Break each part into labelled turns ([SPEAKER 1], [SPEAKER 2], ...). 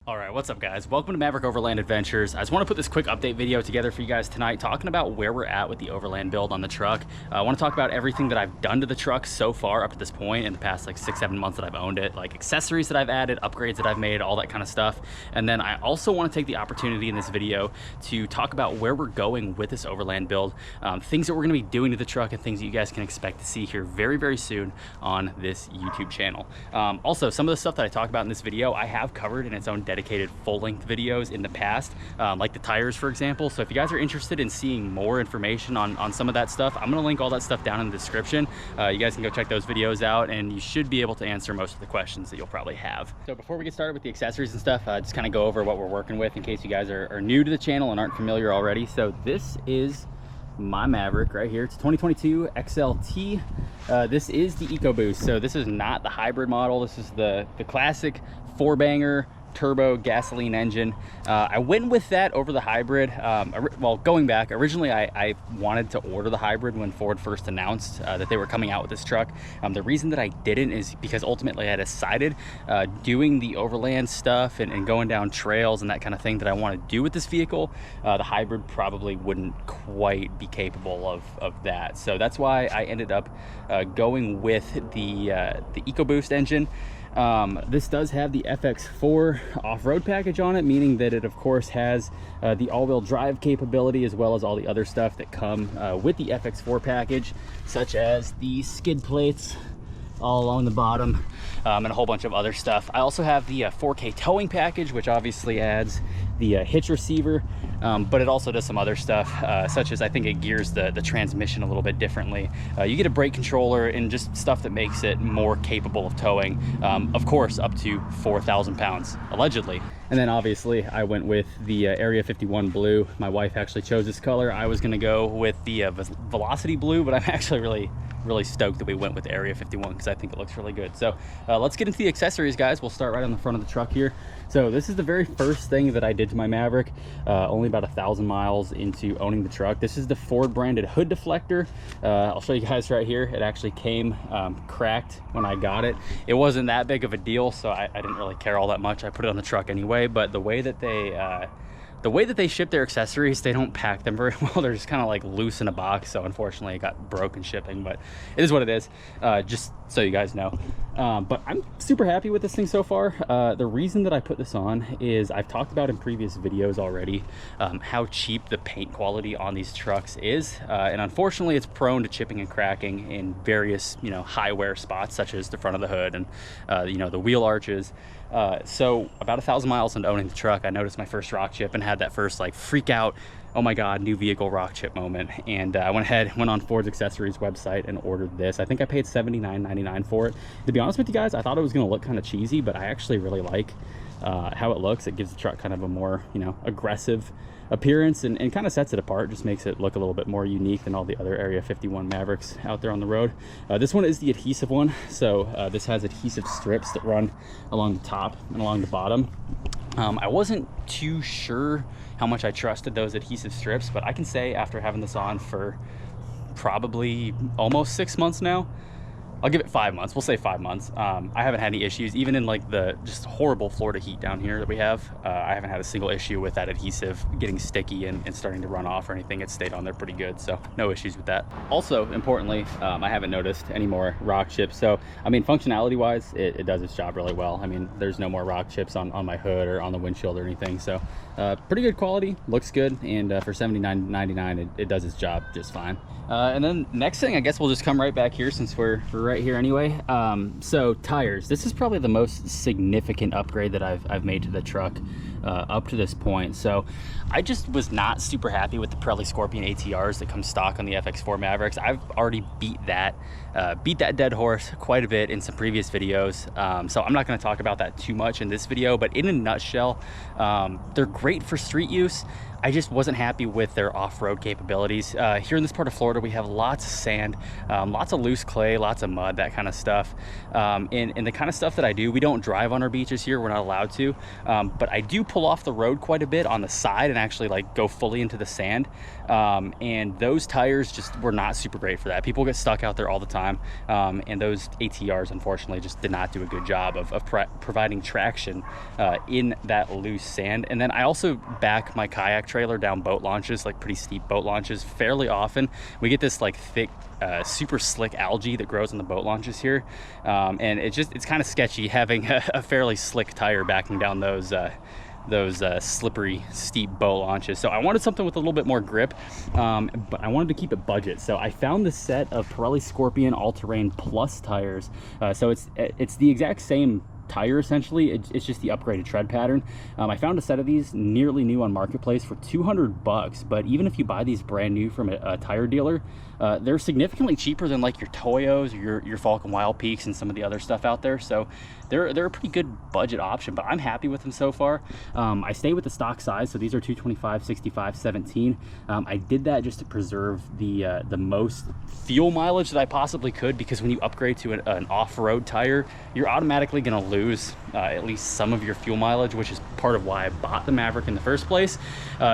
[SPEAKER 1] All right, what's up guys? Welcome to Maverick Overland Adventures. I just want to put this quick update video together for you guys tonight, talking about where we're at with the Overland build on the truck. I want to talk about everything that I've done to the truck so far up to this point in the past like 6-7 months that I've owned it, like accessories that I've added, upgrades that I've made, all that kind of stuff. And then I also want to take the opportunity in this video to talk about where we're going with this Overland build, things that we're going to be doing to the truck, and things that you guys can expect to see here very, very soon on this YouTube channel. Also, some of the stuff that I talk about in this video, I have covered in its own dedicated full-length videos in the past, like the tires, for example. So if you guys are interested in seeing more information on some of that stuff, I'm gonna link all that stuff down in the description. You guys can go check those videos out, and you should be able to answer most of the questions that you'll probably have. So before we get started with the accessories and stuff, just kind of go over what we're working with in case you guys are new to the channel and aren't familiar already. So this is my Maverick right here. It's 2022 XLT. This is the EcoBoost. So this is not the hybrid model. This is the classic 4-banger turbo gasoline engine. I went with that over the hybrid. Well, going back, originally I wanted to order the hybrid when Ford first announced that they were coming out with this truck. The reason that I didn't is because ultimately I decided doing the overland stuff and going down trails and that kind of thing that I want to do with this vehicle, the hybrid probably wouldn't quite be capable of that. So that's why I ended up going with the EcoBoost engine. This does have the FX4 off-road package on it, meaning that it of course has the all-wheel drive capability, as well as all the other stuff that come with the FX4 package, such as the skid plates all along the bottom, and a whole bunch of other stuff. I also have the 4K towing package, which obviously adds the hitch receiver, but it also does some other stuff, such as I think it gears the transmission a little bit differently. You get a brake controller and just stuff that makes it more capable of towing, of course up to 4,000 pounds allegedly. And then obviously I went with the Area 51 blue. My wife actually chose this color. I was gonna go with the Velocity blue, but I'm actually really stoked that we went with Area 51 because I think it looks really good. So let's get into the accessories, guys. We'll start right on the front of the truck here. So this is the very first thing that I did to my Maverick, only about 1,000 miles into owning the truck. This is the Ford branded hood deflector. I'll show you guys right here. It actually came cracked when I got it. It wasn't that big of a deal, so I didn't really care all that much. I put it on the truck anyway, but the way that they ship their accessories, they don't pack them very well. They're just kind of like loose in a box. So unfortunately it got broken shipping, but it is what it is, just so you guys know. But I'm super happy with this thing so far. The reason that I put this on is I've talked about in previous videos already how cheap the paint quality on these trucks is. And unfortunately it's prone to chipping and cracking in various, high wear spots, such as the front of the hood and, the wheel arches. So about 1,000 miles into owning the truck, I noticed my first rock chip and had that first like freak out, oh my god, new vehicle rock chip moment. And I went on Ford's accessories website and ordered this. I think I paid $79.99 for it. To be honest with you guys, I thought it was going to look kind of cheesy, but I actually really like how it looks. It gives the truck kind of a more aggressive appearance and kind of sets it apart, just makes it look a little bit more unique than all the other Area 51 Mavericks out there on the road. This one is the adhesive one, so this has adhesive strips that run along the top and along the bottom. I wasn't too sure how much I trusted those adhesive strips, but I can say after having this on for probably almost 6 months now, I'll give it 5 months. We'll say 5 months. I haven't had any issues, even in like the just horrible Florida heat down here that we have. I haven't had a single issue with that adhesive getting sticky and starting to run off or anything. It stayed on there pretty good, so no issues with that. Also, importantly, I haven't noticed any more rock chips. So, I mean, functionality wise, it does its job really well. I mean, there's no more rock chips on my hood or on the windshield or anything. So, pretty good quality, looks good, and for $79.99, it does its job just fine. And then next thing, I guess we'll just come right back here since we're right here anyway. So tires, this is probably the most significant upgrade that I've made to the truck up to this point. So I just was not super happy with the Pirelli Scorpion ATRs that come stock on the FX4 Mavericks. I've already beat that dead horse quite a bit in some previous videos, so I'm not going to talk about that too much in this video, but in a nutshell, they're great for street use. I just wasn't happy with their off-road capabilities. Here in this part of Florida, we have lots of sand, lots of loose clay, lots of mud, that kind of stuff. And the kind of stuff that I do, we don't drive on our beaches here, we're not allowed to, but I do pull off the road quite a bit on the side and actually like go fully into the sand. And those tires just were not super great for that. People get stuck out there all the time. And those ATRs, unfortunately, just did not do a good job of providing traction in that loose sand. And then I also back my kayak trailer down boat launches, like pretty steep boat launches, fairly often. We get this like thick, super slick algae that grows on the boat launches here. And it's kind of sketchy having a fairly slick tire backing down those slippery, steep boat launches. So I wanted something with a little bit more grip, but I wanted to keep it budget. So I found this set of Pirelli Scorpion All-Terrain Plus tires. So it's the exact same tire essentially, it's just the upgraded tread pattern. I found a set of these nearly new on Marketplace for $200, but even if you buy these brand new from a tire dealer, they're significantly cheaper than like your Toyos, your Falcon Wild Peaks, and some of the other stuff out there. So they're a pretty good budget option, but I'm happy with them so far. I stay with the stock size, so these are 225, 65, 17. I did that just to preserve the most fuel mileage that I possibly could, because when you upgrade to an off-road tire, you're automatically going to lose at least some of your fuel mileage, which is part of why I bought the Maverick in the first place.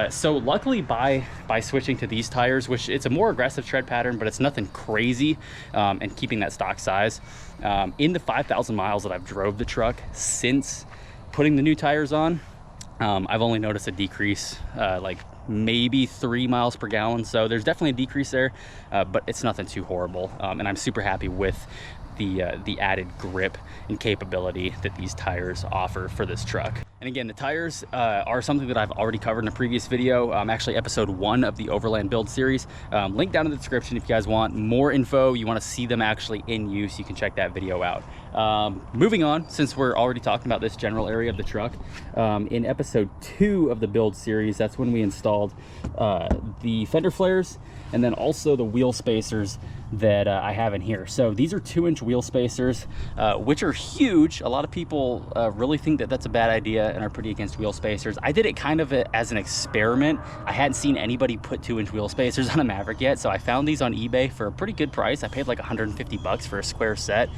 [SPEAKER 1] So luckily by switching to these tires, which it's a more aggressive tread pattern, but it's nothing crazy, and keeping that stock size, in the 5,000 miles that I've drove the truck since putting the new tires on, I've only noticed a decrease, like maybe 3 miles per gallon. So there's definitely a decrease there, but it's nothing too horrible. And I'm super happy with the added grip and capability that these tires offer for this truck. And again, the tires are something that I've already covered in a previous video, actually episode 1 of the Overland build series. Link down in the description if you guys want more info, you want to see them actually in use, you can check that video out. Moving on, since we're already talking about this general area of the truck, in episode 2 of the build series, that's when we installed the fender flares and then also the wheel spacers that I have in here. So these are 2-inch wheel spacers, which are huge. A lot of people really think that that's a bad idea and are pretty against wheel spacers. I did it kind of as an experiment. I hadn't seen anybody put 2-inch wheel spacers on a Maverick yet, so I found these on eBay for a pretty good price. I paid like $150 for a square set.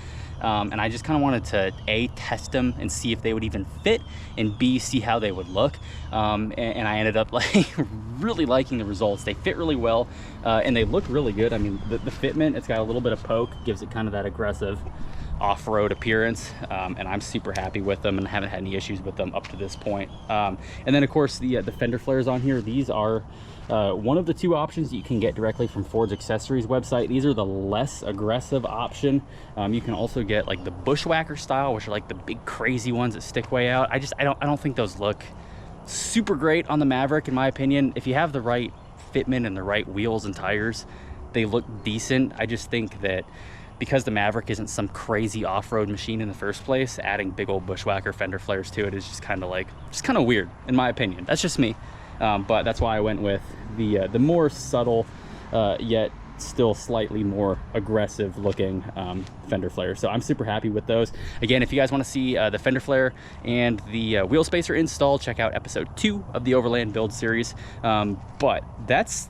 [SPEAKER 1] And I just kind of wanted to A, test them and see if they would even fit, and B, see how they would look. And I ended up like really liking the results. They fit really well, and they look really good. I mean, the fitment, it's got a little bit of poke, gives it kind of that aggressive off-road appearance, and I'm super happy with them and haven't had any issues with them up to this point. And then of course the fender flares on here, these are one of the 2 options that you can get directly from Ford's accessories website. These are the less aggressive option. You can also get like the bushwhacker style, which are like the big crazy ones that stick way out. I don't think those look super great on the Maverick, in my opinion. If you have the right fitment and the right wheels and tires, they look decent. I just think that because the Maverick isn't some crazy off-road machine in the first place, adding big old bushwhacker fender flares to it is just kind of weird, in my opinion. That's just me. But that's why I went with the more subtle, yet still slightly more aggressive looking fender flare. So I'm super happy with those. Again, if you guys want to see the fender flare and the wheel spacer install, check out episode 2 of the Overland build series. But that's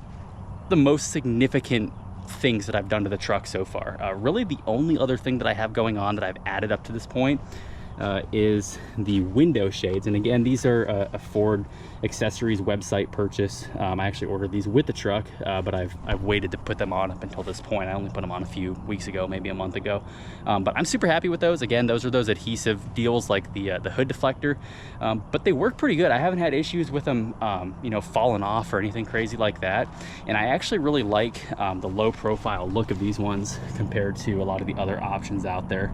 [SPEAKER 1] the most significant things that I've done to the truck so far. Really the only other thing that I have going on that I've added up to this point is the window shades. And again, these are a Ford accessories website purchase. I actually ordered these with the truck, but I've waited to put them on up until this point. I only put them on a few weeks ago, maybe a month ago. But I'm super happy with those. Again, those are those adhesive deals like the hood deflector, but they work pretty good. I haven't had issues with them, you know, falling off or anything crazy like that. And I actually really like the low profile look of these ones compared to a lot of the other options out there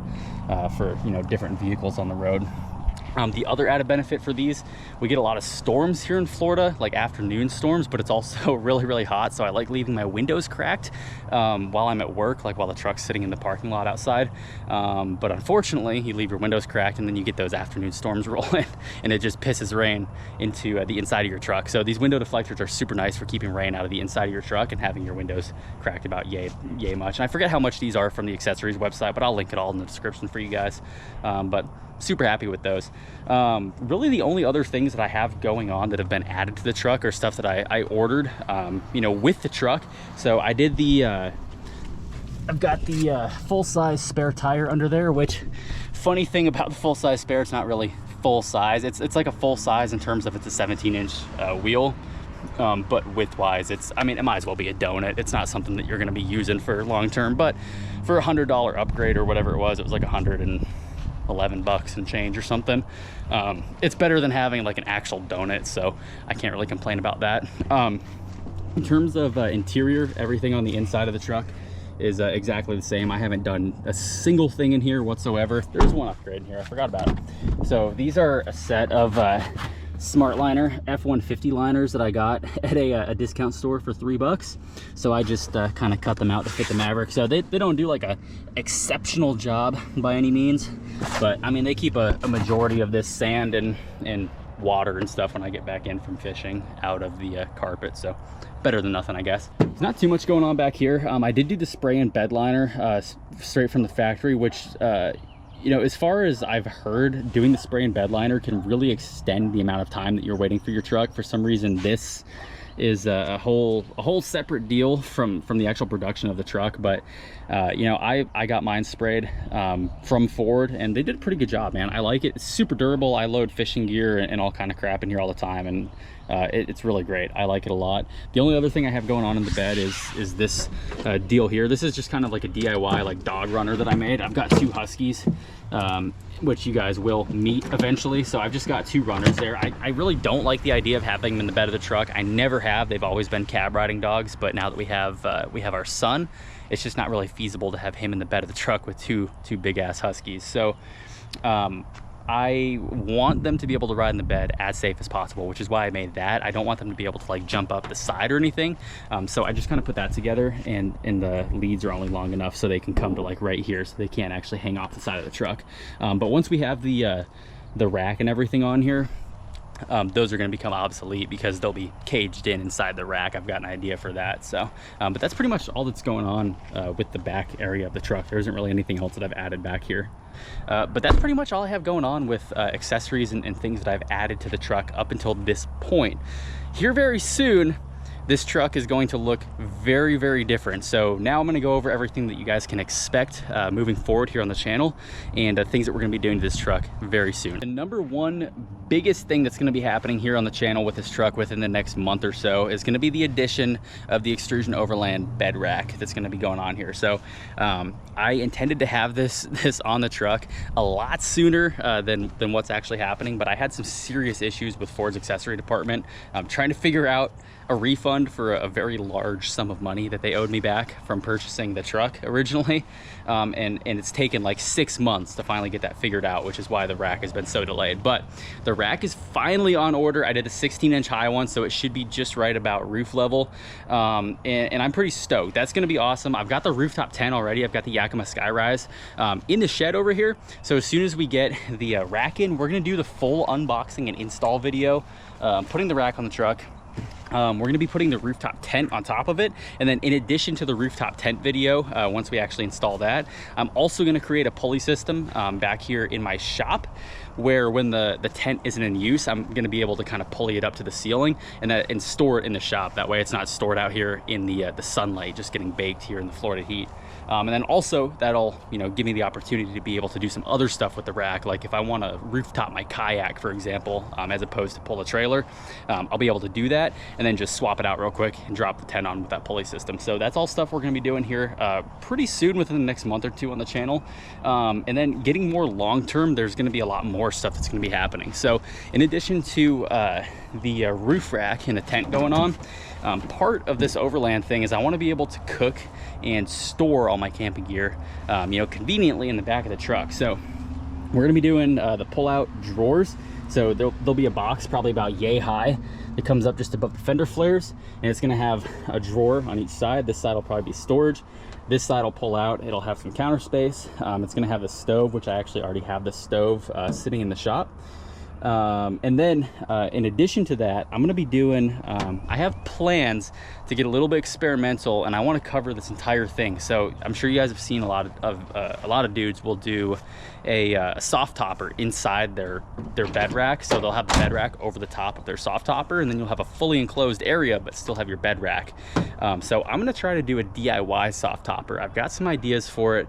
[SPEAKER 1] for, you know, different vehicles on the road. The other added benefit for these, we get a lot of storms here in Florida, like afternoon storms, but it's also really, really hot. So I like leaving my windows cracked while I'm at work, like while the truck's sitting in the parking lot outside. But unfortunately, you leave your windows cracked and then you get those afternoon storms rolling and it just pisses rain into the inside of your truck. So these window deflectors are super nice for keeping rain out of the inside of your truck and having your windows cracked about yay much. And I forget how much these are from the accessories website, but I'll link it all in the description for you guys. But super happy with those. Really the only other things that I have going on that have been added to the truck are stuff that I ordered, you know, with the truck. So I did the I've got the full-size spare tire under there, which, funny thing about the full-size spare, it's not really full size. It's like a full size in terms of it's a 17-inch wheel, but width-wise, I mean, it might as well be a donut. It's not something that you're gonna be using for long-term, but for a $100 upgrade or whatever it was like $111 and change or something. It's better than having like an actual donut, so I can't really complain about that. In terms of interior, everything on the inside of the truck is exactly the same. I haven't done a single thing in here whatsoever. There's one upgrade in here, I forgot about it. So these are a set of Smart Liner F-150 liners that I got at a discount store for $3. So I just kind of cut them out to fit the Maverick. So they don't do like a exceptional job by any means, but I mean, they keep a majority of this sand and water and stuff when I get back in from fishing out of the carpet. So better than nothing, I guess. There's not too much going on back here. I did do the spray and bed liner straight from the factory, which you know, as far as I've heard, doing the spray and bed liner can really extend the amount of time that you're waiting for your truck. For some reason, this is a whole separate deal from the actual production of the truck. But you know, I got mine sprayed from Ford, and they did a pretty good job, man. I like it. It's super durable. I load fishing gear and all kind of crap in here all the time, and it's really great. I like it a lot. The only other thing I have going on in the bed is this deal here. This is just kind of like a DIY like dog runner that I made. I've got 2 Huskies, which you guys will meet eventually. So I've just got 2 runners there. I really don't like the idea of having them in the bed of the truck. I never have. They've always been cab riding dogs, but now that we have our son, it's just not really feasible to have him in the bed of the truck with two big ass Huskies. So I want them to be able to ride in the bed as safe as possible, which is why I made that. I don't want them to be able to like jump up the side or anything. So I just kind of put that together, and the leads are only long enough so they can come to like right here, so they can't actually hang off the side of the truck. But once we have the rack and everything on here, those are going to become obsolete because they'll be caged inside the rack. I've got an idea for that. So but that's pretty much all that's going on with the back area of the truck. There isn't really anything else that I've added back here. But that's pretty much all I have going on with accessories and things that I've added to the truck up until this point. Here very soon, this truck is going to look very, very different. So now I'm going to go over everything that you guys can expect moving forward here on the channel, and things that we're going to be doing to this truck very soon. The number one biggest thing that's going to be happening here on the channel with this truck within the next month or so is going to be the addition of the Extrusion Overland bed rack that's going to be going on here. So I intended to have this on the truck a lot sooner than what's actually happening, but I had some serious issues with Ford's accessory department. I'm trying to figure out a refund for a very large sum of money that they owed me back from purchasing the truck originally, and it's taken like 6 months to finally get that figured out, which is why the rack has been so delayed. But the rack is finally on order. I did a 16-inch high one, so it should be just right about roof level, and I'm pretty stoked. That's going to be awesome. I've got the rooftop tent already. I've got the Yakima Skyrise in the shed over here, so as soon as we get the rack in, we're going to do the full unboxing and install video, putting the rack on the truck. We're going to be putting the rooftop tent on top of it, and then in addition to the rooftop tent video, once we actually install that, I'm also going to create a pulley system back here in my shop, where when the tent isn't in use, I'm going to be able to kind of pulley it up to the ceiling and store it in the shop. That way it's not stored out here in the sunlight, just getting baked here in the Florida heat. And then also that'll, you know, give me the opportunity to be able to do some other stuff with the rack. Like if I want to rooftop my kayak, for example, as opposed to pull a trailer, I'll be able to do that and then just swap it out real quick and drop the tent on with that pulley system. So that's all stuff we're going to be doing here pretty soon, within the next month or two on the channel. And then getting more long-term, there's going to be a lot more stuff that's going to be happening. So in addition to the roof rack and the tent going on, part of this Overland thing is I want to be able to cook and store all my camping gear, you know, conveniently in the back of the truck. So we're going to be doing the pull-out drawers. So there'll be a box probably about yay high that comes up just above the fender flares, and it's going to have a drawer on each side. This side will probably be storage. This side will pull out. It'll have some counter space. It's going to have the stove, which I actually already have the stove sitting in the shop. And then in addition to that, I'm going to be doing, I have plans to get a little bit experimental, and I want to cover this entire thing. So I'm sure you guys have seen a lot of dudes will do a soft topper inside their bed rack. So they'll have the bed rack over the top of their soft topper, and then you'll have a fully enclosed area but still have your bed rack. So I'm going to try to do a DIY soft topper. I've got some ideas for it.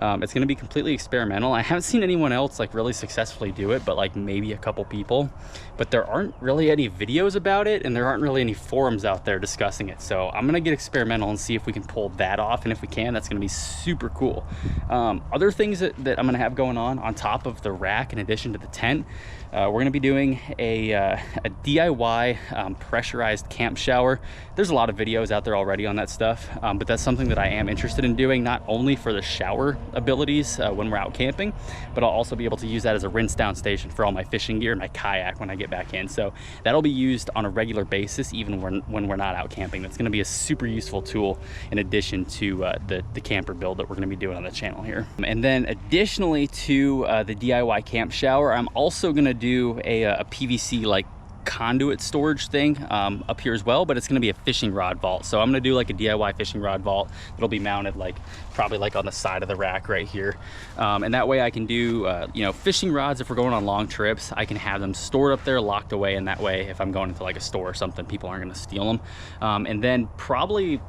[SPEAKER 1] It's going to be completely experimental. I haven't seen anyone else like really successfully do it, but like maybe a couple people, but there aren't really any videos about it, and there aren't really any forums out there discussing it. So I'm going to get experimental and see if we can pull that off. And if we can, that's going to be super cool. Other things that I'm going to have going on top of the rack, in addition to the tent, we're going to be doing a DIY pressurized camp shower. There's a lot of videos out there already on that stuff, but that's something that I am interested in doing, not only for the shower abilities when we're out camping, but I'll also be able to use that as a rinse down station for all my fishing gear and my kayak when I get back in. So that'll be used on a regular basis even when we're not out camping. That's going to be a super useful tool in addition to the camper build that we're going to be doing on the channel here. And then additionally to the DIY camp shower, I'm also going to do a PVC like conduit storage thing up here as well, but it's going to be a fishing rod vault. So I'm going to do like a DIY fishing rod vault that'll be mounted like probably like on the side of the rack right here, and that way I can do you know, fishing rods. If we're going on long trips, I can have them stored up there, locked away, and that way if I'm going into like a store or something, people aren't going to steal them. And then probably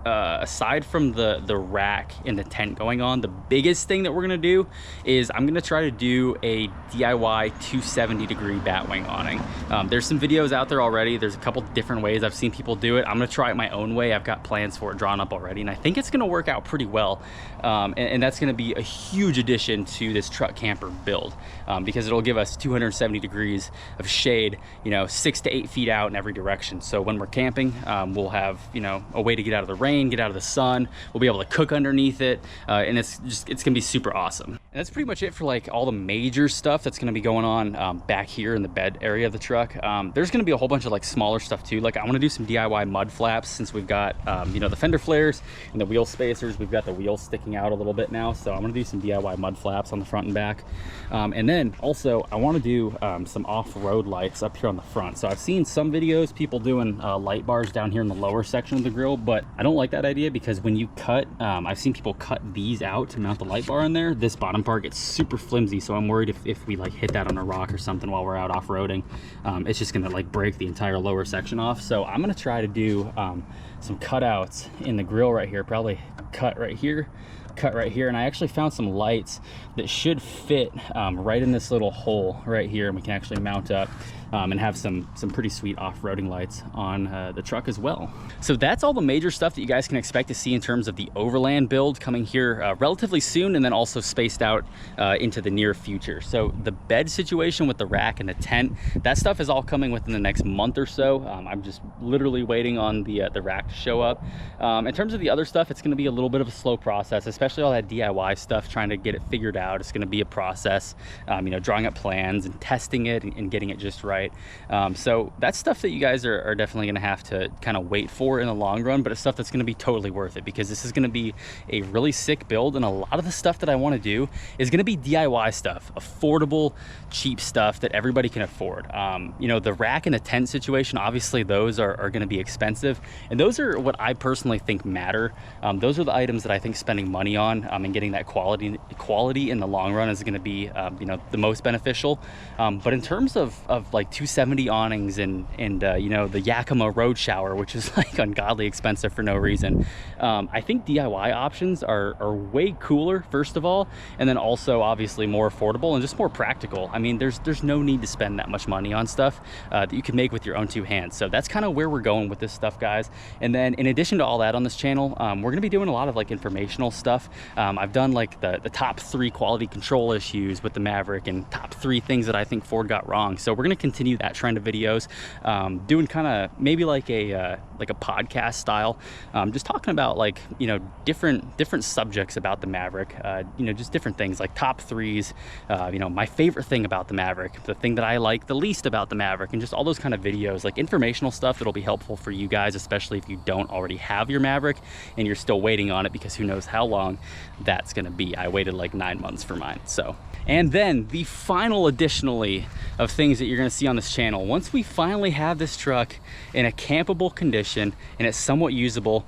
[SPEAKER 1] aside from the rack and the tent going on, the biggest thing that we're gonna do is I'm gonna try to do a DIY 270-degree batwing awning. There's some videos out there already. There's a couple different ways I've seen people do it. I'm gonna try it my own way. I've got plans for it drawn up already, and I think it's gonna work out pretty well. And that's gonna be a huge addition to this truck camper build, because it'll give us 270 degrees of shade, you know, 6 to 8 feet out in every direction. So when we're camping, we'll have, you know, a way to get out of the rain, get out of the sun. We'll be able to cook underneath it, and it's gonna be super awesome. And that's pretty much it for like all the major stuff that's gonna be going on back here in the bed area of the truck. There's gonna be a whole bunch of like smaller stuff too. Like I want to do some DIY mud flaps, since we've got you know, the fender flares and the wheel spacers. We've got the wheels sticking out a little bit now, so I'm gonna do some DIY mud flaps on the front and back. And then also I want to do some off-road lights up here on the front. So I've seen some videos, people doing light bars down here in the lower section of the grill, but I don't like that idea, because when you cut, I've seen people cut these out to mount the light bar in there. This bottom part gets super flimsy, so I'm worried if we like hit that on a rock or something while we're out off-roading, it's just gonna like break the entire lower section off. So I'm gonna try to do some cutouts in the grill right here, probably cut right here, and I actually found some lights that should fit right in this little hole right here, and we can actually mount up and have some pretty sweet off-roading lights on the truck as well. So that's all the major stuff that you guys can expect to see in terms of the Overland build coming here relatively soon, and then also spaced out into the near future. So the bed situation with the rack and the tent, that stuff is all coming within the next month or so. I'm just literally waiting on the rack to show up. In terms of the other stuff, it's going to be a little bit of a slow process, especially all that DIY stuff, trying to get it figured out. It's going to be a process, you know, drawing up plans and testing it and getting it just right. So that's stuff that you guys are definitely going to have to kind of wait for in the long run, but it's stuff that's going to be totally worth it, because this is going to be a really sick build, and a lot of the stuff that I want to do is going to be DIY stuff, affordable, cheap stuff that everybody can afford. You know, the rack and the tent situation, obviously those are going to be expensive, and those are what I personally think matter. Those are the items that I think spending money on and getting that quality in the long run is going to be you know, the most beneficial. But in terms of like 270 awnings and you know, the Yakima road shower, which is like ungodly expensive for no reason, I think DIY options are way cooler, first of all, and then also obviously more affordable and just more practical. I mean, there's no need to spend that much money on stuff that you can make with your own two hands. So that's kind of where we're going with this stuff, guys. And then in addition to all that on this channel, we're gonna be doing a lot of like informational stuff. I've done like the top 3 quality control issues with the Maverick and top 3 things that I think Ford got wrong. So we're gonna continue that trend of videos, doing kind of maybe like a podcast style, just talking about like, you know, different subjects about the Maverick, you know, just different things like top 3s, you know, my favorite thing about the Maverick, the thing that I like the least about the Maverick, and just all those kind of videos, like informational stuff that'll be helpful for you guys, especially if you don't already have your Maverick and you're still waiting on it, because who knows how long long that's gonna be. I waited like 9 months for mine. So, and then the final additionally of things that you're gonna see on this channel, once we finally have this truck in a campable condition and it's somewhat usable,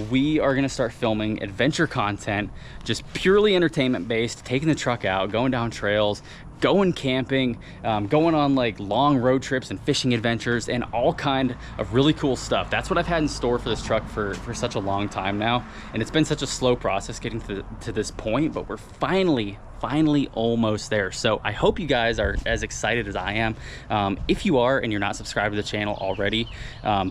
[SPEAKER 1] we are gonna start filming adventure content, just purely entertainment based, taking the truck out, going down trails, going camping, going on like long road trips and fishing adventures and all kind of really cool stuff. That's what I've had in store for this truck for such a long time now. And it's been such a slow process getting to this point, but we're finally almost there. So I hope you guys are as excited as I am. If you are and you're not subscribed to the channel already,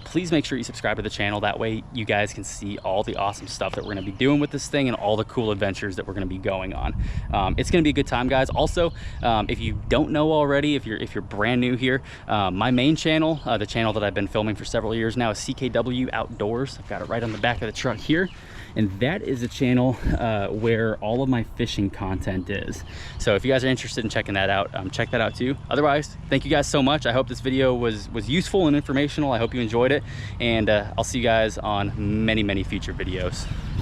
[SPEAKER 1] please make sure you subscribe to the channel. That way you guys can see all the awesome stuff that we're gonna be doing with this thing and all the cool adventures that we're gonna be going on. It's gonna be a good time, guys. Also, if you don't know already, if you're brand new here, my main channel, the channel that I've been filming for several years now, is CKW Outdoors. I've got it right on the back of the truck here. And that is a channel where all of my fishing content is. So if you guys are interested in checking that out, check that out too. Otherwise, thank you guys so much. I hope this video was useful and informational. I hope you enjoyed it. And I'll see you guys on many future videos.